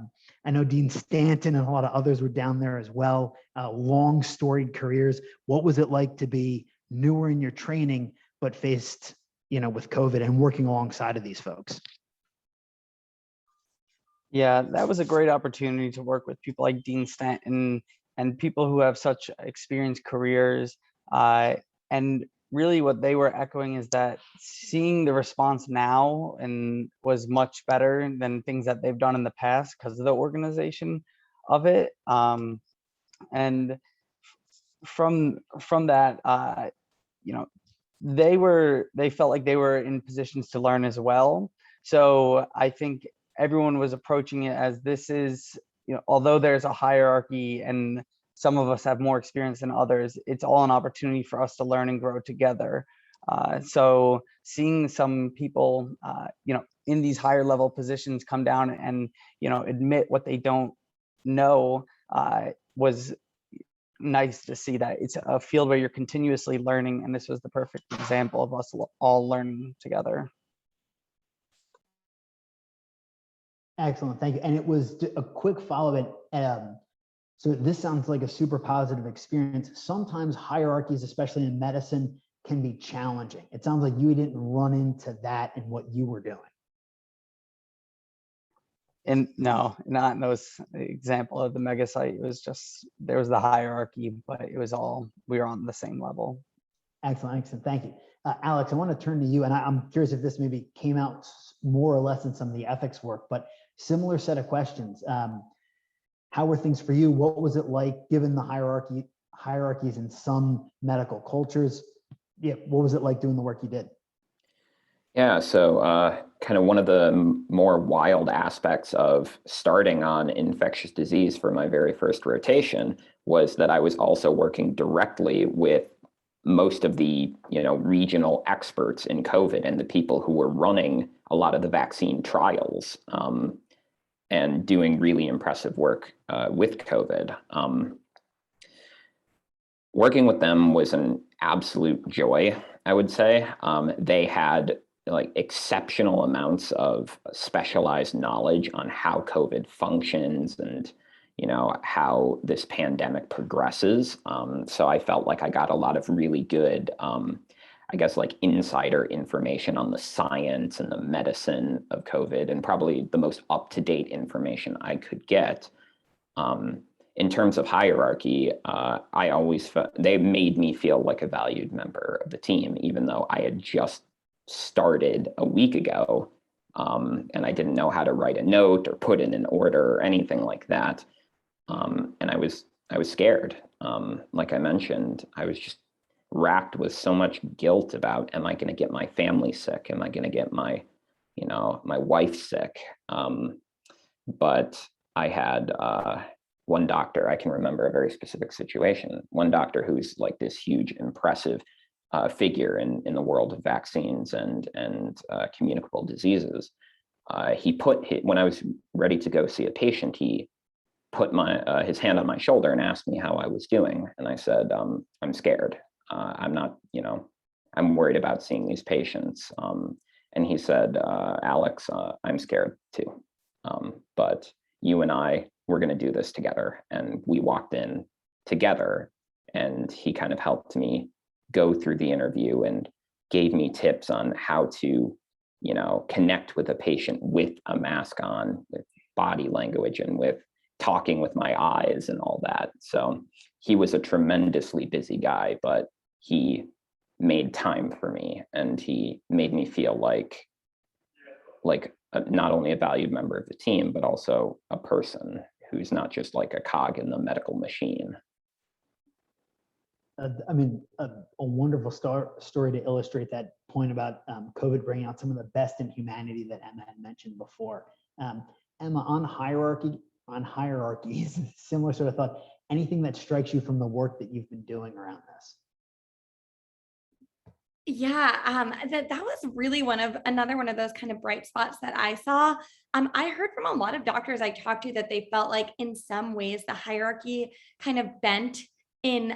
know Dean Stanton and a lot of others were down there as well. Long storied careers. What was it like to be newer in your training, but faced, with COVID and working alongside of these folks? Yeah, that was a great opportunity to work with people like Dean Stanton and people who have such experienced careers. And really what they were echoing is that seeing the response now and was much better than things that they've done in the past because of the organization of it. And from that, they felt like they were in positions to learn as well. So I think everyone was approaching it as this is, although there's a hierarchy and some of us have more experience than others, it's all an opportunity for us to learn and grow together. So seeing some people, in these higher level positions come down and, admit what they don't know was nice to see. That it's a field where you're continuously learning, and this was the perfect example of us all learning together. Excellent, thank you. And it was a quick follow-up. So this sounds like a super positive experience. Sometimes hierarchies, especially in medicine, can be challenging. It sounds like you didn't run into that in what you were doing. And no, not in those example of the mega site. It was just, there was the hierarchy, but it was all, we were on the same level. Excellent, thank you. Alex, I want to turn to you, and I'm curious if this maybe came out more or less in some of the ethics work, but similar set of questions. How were things for you? What was it like, given the hierarchies in some medical cultures? Yeah, what was it like doing the work you did? Yeah, so kind of one of the more wild aspects of starting on infectious disease for my very first rotation was that I was also working directly with most of the regional experts in COVID and the people who were running a lot of the vaccine trials. And doing really impressive work with COVID. Working with them was an absolute joy, I would say. They had exceptional amounts of specialized knowledge on how COVID functions and how this pandemic progresses. So I felt like I got a lot of really good insider information on the science and the medicine of COVID, and probably the most up-to-date information I could get. In terms of hierarchy, I always felt they made me feel like a valued member of the team, even though I had just started a week ago, and I didn't know how to write a note or put in an order or anything like that. And I was scared. Like I mentioned, I was just racked with so much guilt about, am I going to get my family sick? Am I going to get my wife sick? But I had one doctor, I can remember a very specific situation. One doctor who's like this huge, impressive figure in the world of vaccines and communicable diseases. When I was ready to go see a patient, he put his hand on my shoulder and asked me how I was doing. And I said, I'm scared. I'm not, I'm worried about seeing these patients. And he said, Alex, I'm scared too. But you and I, we're going to do this together. And we walked in together, and he kind of helped me go through the interview and gave me tips on how to, connect with a patient with a mask on, with body language and with talking with my eyes and all that. So he was a tremendously busy guy, but he made time for me, and he made me feel like not only a valued member of the team, but also a person who's not just like a cog in the medical machine. A wonderful story to illustrate that point about COVID bringing out some of the best in humanity that Emma had mentioned before. Emma, on hierarchies, similar sort of thought, anything that strikes you from the work that you've been doing around this? Yeah, that was really another one of those kind of bright spots that I saw. I heard from a lot of doctors I talked to that they felt like in some ways the hierarchy kind of bent in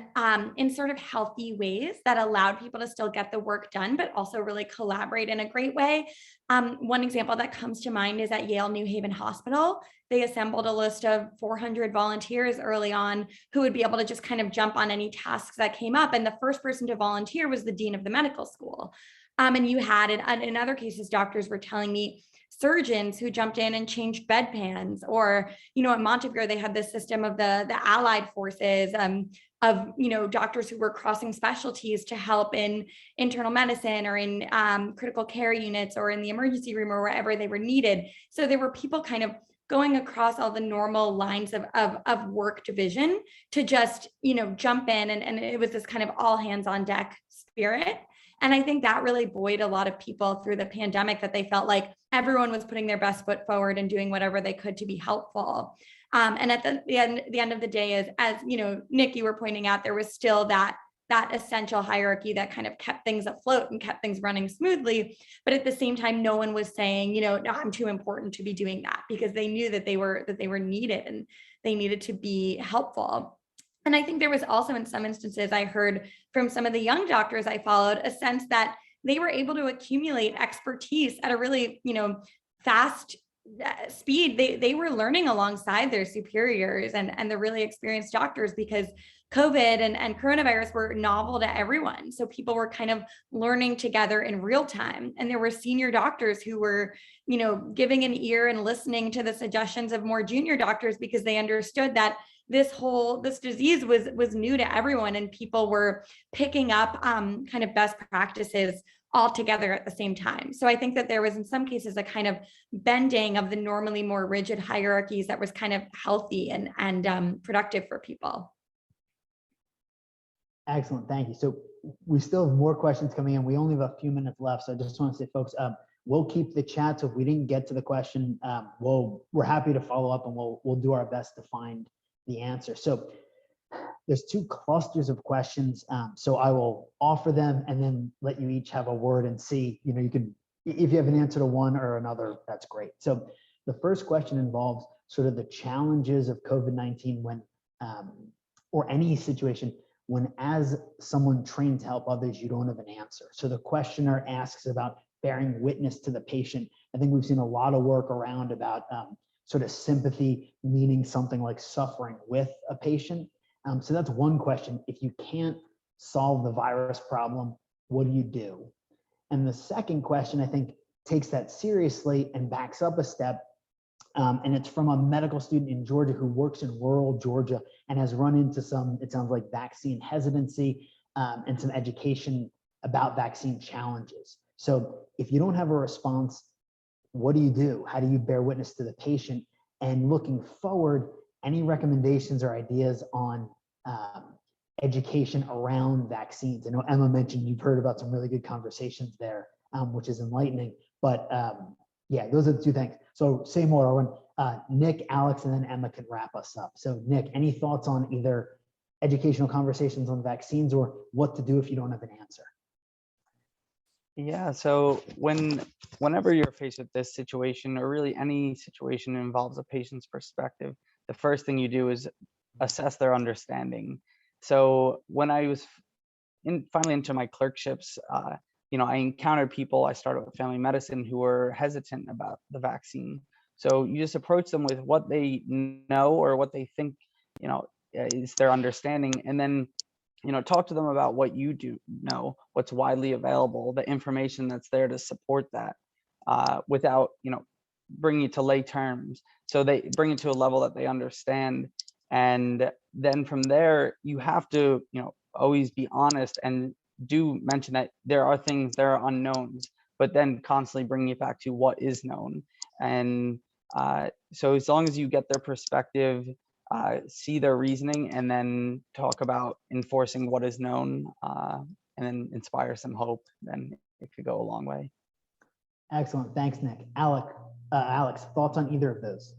sort of healthy ways that allowed people to still get the work done, but also really collaborate in a great way. One example that comes to mind is at Yale New Haven Hospital. They assembled a list of 400 volunteers early on who would be able to just kind of jump on any tasks that came up. And the first person to volunteer was the dean of the medical school. And you had, in other cases, doctors were telling me, surgeons who jumped in and changed bedpans, or, at Montefiore, they had this system of the allied forces, of, doctors who were crossing specialties to help in internal medicine or in critical care units or in the emergency room or wherever they were needed. So there were people kind of going across all the normal lines of work division to just, jump in. And it was this kind of all hands on deck spirit. And I think that really buoyed a lot of people through the pandemic, that they felt like everyone was putting their best foot forward and doing whatever they could to be helpful. And at the end of the day, as Nick, you were pointing out, there was still that essential hierarchy that kind of kept things afloat and kept things running smoothly. But at the same time, no one was saying, no, I'm too important to be doing that, because they knew that they were needed and they needed to be helpful. And I think there was also, in some instances, I heard from some of the young doctors I followed, a sense that they were able to accumulate expertise at a really, fast speed. They were learning alongside their superiors and the really experienced doctors, because COVID and coronavirus were novel to everyone. So people were kind of learning together in real time. And there were senior doctors who were, giving an ear and listening to the suggestions of more junior doctors, because they understood that this disease was new to everyone, and people were picking up kind of best practices all together at the same time. So I think that there was, in some cases, a kind of bending of the normally more rigid hierarchies that was kind of healthy and productive for people. Excellent, thank you. So we still have more questions coming in. We only have a few minutes left, so I just want to say, folks, we'll keep the chat. So if we didn't get to the question, we're happy to follow up, and we'll do our best to find the answer. So there's two clusters of questions. So I will offer them and then let you each have a word and see, you can, if you have an answer to one or another, that's great. So the first question involves sort of the challenges of COVID-19 when, or any situation when, as someone trained to help others, you don't have an answer. So the questioner asks about bearing witness to the patient. I think we've seen a lot of work around about sort of sympathy, meaning something like suffering with a patient. So that's one question. If you can't solve the virus problem, what do you do? And the second question, I think, takes that seriously and backs up a step. And it's from a medical student in Georgia who works in rural Georgia and has run into some, it sounds like, vaccine hesitancy and some education about vaccine challenges. So if you don't have a response, what do you do? How do you bear witness to the patient? And looking forward, any recommendations or ideas on education around vaccines? I know Emma mentioned you've heard about some really good conversations there, which is enlightening. But yeah, those are the two things. So same order, Nick, Alex, and then Emma can wrap us up. So Nick, any thoughts on either educational conversations on vaccines or what to do if you don't have an answer? Yeah, so whenever you're faced with this situation, or really any situation that involves a patient's perspective, the first thing you do is assess their understanding. So when I was finally into my clerkships, I encountered people, I started with family medicine, who were hesitant about the vaccine. So you just approach them with what they know or what they think, is their understanding. And then, talk to them about what you do know, what's widely available, the information that's there to support that, without, bringing it to lay terms. So they bring it to a level that they understand. And then from there, you have to, always be honest and do mention that there are unknowns, but then constantly bringing it back to what is known. And so as long as you get their perspective, see their reasoning, and then talk about enforcing what is known, and then inspire some hope, then it could go a long way. Excellent. Thanks, Nick. Alex, thoughts on either of those?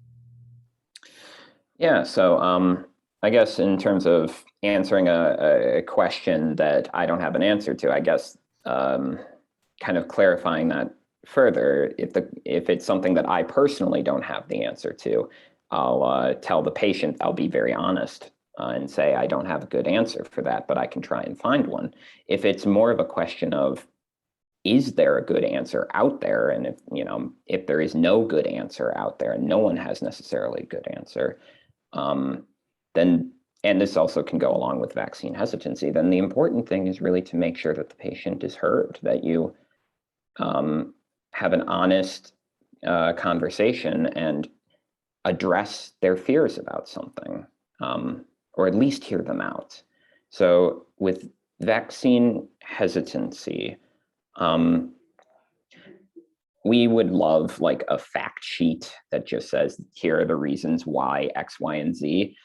Yeah, so I guess in terms of answering a question that I don't have an answer to, I guess kind of clarifying that further, if it's something that I personally don't have the answer to, I'll tell the patient, I'll be very honest and say, I don't have a good answer for that, but I can try and find one. If it's more of a question of, is there a good answer out there? And if there is no good answer out there and no one has necessarily a good answer, then, and this also can go along with vaccine hesitancy, then the important thing is really to make sure that the patient is heard, that you have an honest conversation and address their fears about something, or at least hear them out. So with vaccine hesitancy, we would love like a fact sheet that just says, here are the reasons why X, Y, and Z.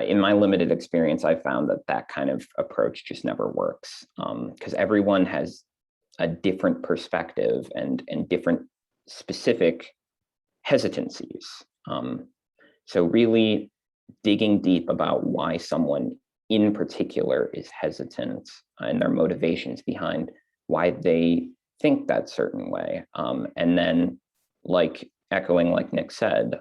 In my limited experience, I found that kind of approach just never works, because everyone has a different perspective and different specific hesitancies. So really digging deep about why someone in particular is hesitant and their motivations behind why they think that certain way. And then echoing like Nick said,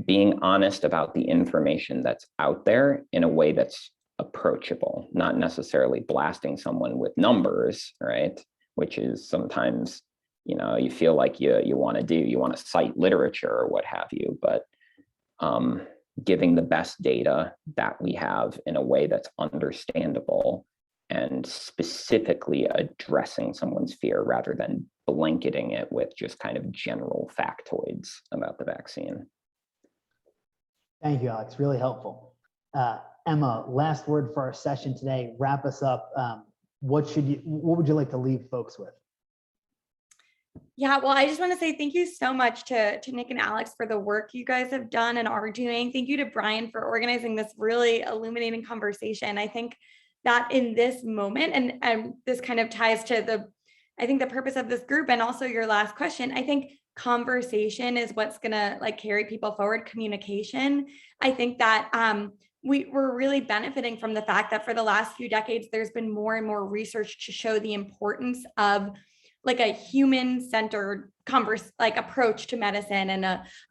being honest about the information that's out there in a way that's approachable, not necessarily blasting someone with numbers, right? Which is sometimes, you feel like you want to cite literature or what have you, but giving the best data that we have in a way that's understandable and specifically addressing someone's fear rather than blanketing it with just kind of general factoids about the vaccine. Thank you, Alex. Really helpful. Emma, last word for our session today. Wrap us up. What would you like to leave folks with? Yeah, well, I just want to say thank you so much to Nick and Alex for the work you guys have done and are doing. Thank you to Brian for organizing this really illuminating conversation. I think that in this moment, and this kind of ties to the purpose of this group and also your last question, I think conversation is what's gonna carry people forward, communication. I think that we're really benefiting from the fact that for the last few decades, there's been more and more research to show the importance of a human-centered approach to medicine, and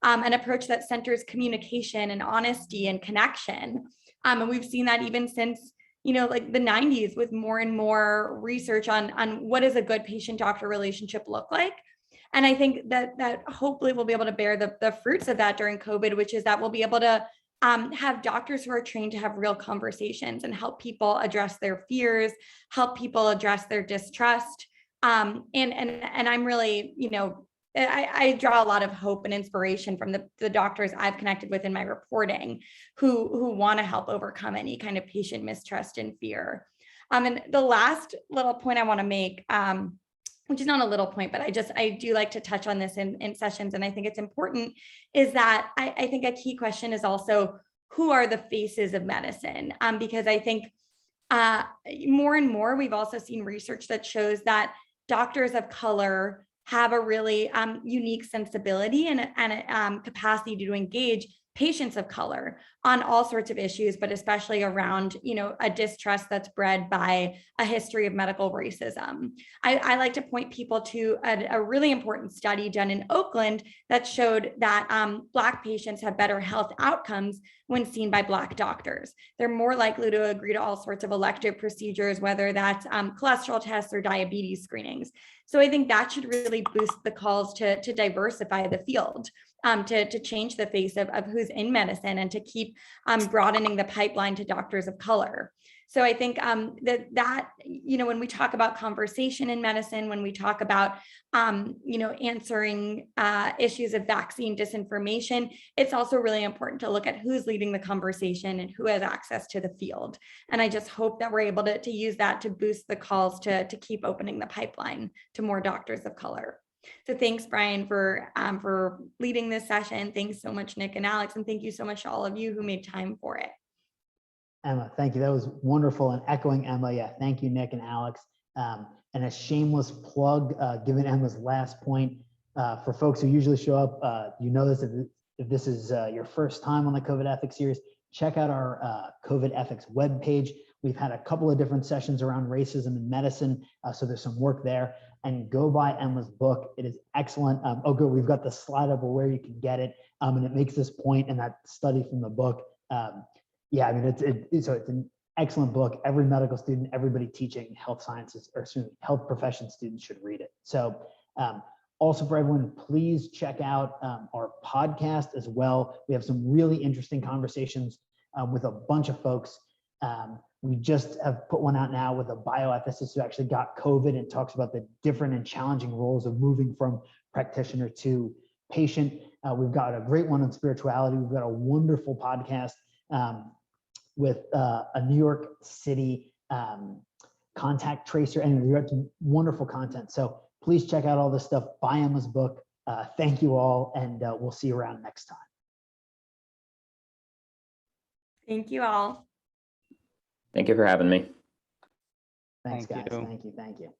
an approach that centers communication and honesty and connection. And we've seen that even since the 90s, with more and more research on what does a good patient-doctor relationship look like. And I think that hopefully we'll be able to bear the fruits of that during COVID, which is that we'll be able to have doctors who are trained to have real conversations and help people address their fears, help people address their distrust. And I'm really, I draw a lot of hope and inspiration from the doctors I've connected with in my reporting who want to help overcome any kind of patient mistrust and fear. And the last little point I want to make, which is not a little point, but I do like to touch on this in sessions, and I think it's important, is that I think a key question is also, who are the faces of medicine? Because I think more and more, we've also seen research that shows that doctors of color have a really unique sensibility and capacity to engage patients of color on all sorts of issues, but especially around, a distrust that's bred by a history of medical racism. I like to point people to a really important study done in Oakland that showed that Black patients have better health outcomes when seen by Black doctors. They're more likely to agree to all sorts of elective procedures, whether that's cholesterol tests or diabetes screenings. So I think that should really boost the calls to diversify the field. To change the face of who's in medicine and to keep broadening the pipeline to doctors of color. So I think that when we talk about conversation in medicine, when we talk about, answering issues of vaccine disinformation, it's also really important to look at who's leading the conversation and who has access to the field. And I just hope that we're able to use that to boost the calls to keep opening the pipeline to more doctors of color. So thanks, Brian, for leading this session. Thanks so much, Nick and Alex. And thank you so much to all of you who made time for it. Emma, thank you. That was wonderful. And echoing Emma, yeah, thank you, Nick and Alex. And a shameless plug, given Emma's last point, for folks who usually show up, you know this, if this is your first time on the COVID Ethics series, check out our COVID Ethics webpage. We've had a couple of different sessions around racism in medicine, so there's some work there. And go buy Emma's book. It is excellent. Oh, good. We've got the slide up where you can get it, and it makes this point in that study from the book. Yeah, I mean, it's an excellent book. Every medical student, everybody teaching health sciences or health profession students should read it. So, also for everyone, please check out our podcast as well. We have some really interesting conversations with a bunch of folks. We just have put one out now with a bioethicist who actually got COVID and talks about the different and challenging roles of moving from practitioner to patient. We've got a great one on spirituality. We've got a wonderful podcast with a New York City contact tracer. And we've got some wonderful content. So please check out all this stuff. Buy Emma's book. Thank you all, and we'll see you around next time. Thank you all. Thank you for having me. Thanks, Thank guys. you. Thank you.